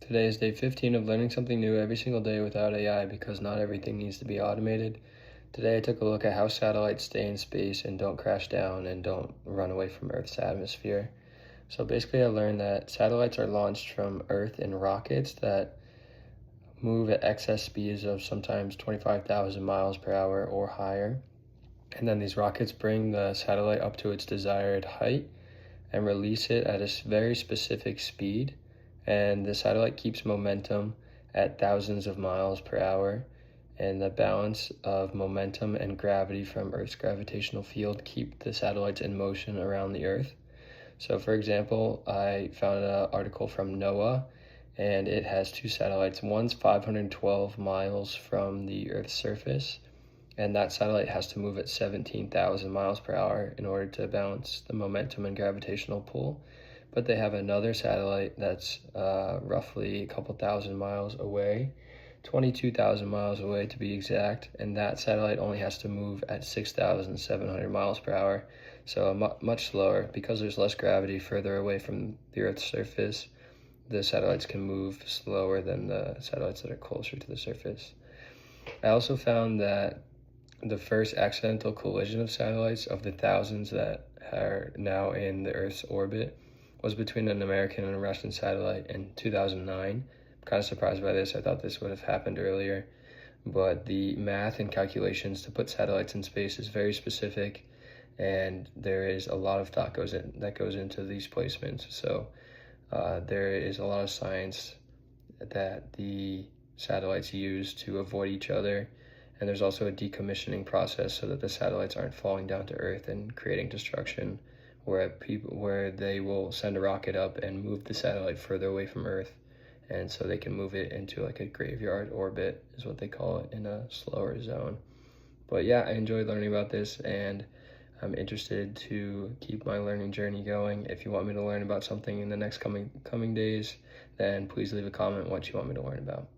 Today is day 15 of learning something new every single day without AI because not everything needs to be automated. Today I took a look at how satellites stay in space and don't crash down and don't run away from Earth's atmosphere. So basically I learned that satellites are launched from Earth in rockets that move at excess speeds of sometimes 25,000 miles per hour or higher. And then these rockets bring the satellite up to its desired height and release it at a very specific speed, and the satellite keeps momentum at thousands of miles per hour, and the balance of momentum and gravity from Earth's gravitational field keep the satellites in motion around the Earth. So for example, I found an article from NOAA, and it has two satellites. One's 512 miles from the Earth's surface, and that satellite has to move at 17,000 miles per hour in order to balance the momentum and gravitational pull. But they have another satellite that's roughly a couple thousand miles away, 22,000 miles away to be exact, and that satellite only has to move at 6,700 miles per hour, so much slower. Because there's less gravity further away from the Earth's surface, the satellites can move slower than the satellites that are closer to the surface. I also found that the first accidental collision of satellites of the thousands that are now in the Earth's orbit was between an American and a Russian satellite in 2009. I'm kind of surprised by this. I thought this would have happened earlier, but the math and calculations to put satellites in space is very specific, and there is a lot of thought that goes into these placements. So there is a lot of science that the satellites use to avoid each other, and there's also a decommissioning process so that the satellites aren't falling down to Earth and creating destruction, where they will send a rocket up and move the satellite further away from Earth, and so they can move it into like a graveyard orbit is what they call it, in a slower zone. But yeah, I enjoyed learning about this, and I'm interested to keep my learning journey going. If you want me to learn about something in the next coming days, then please leave a comment what you want me to learn about.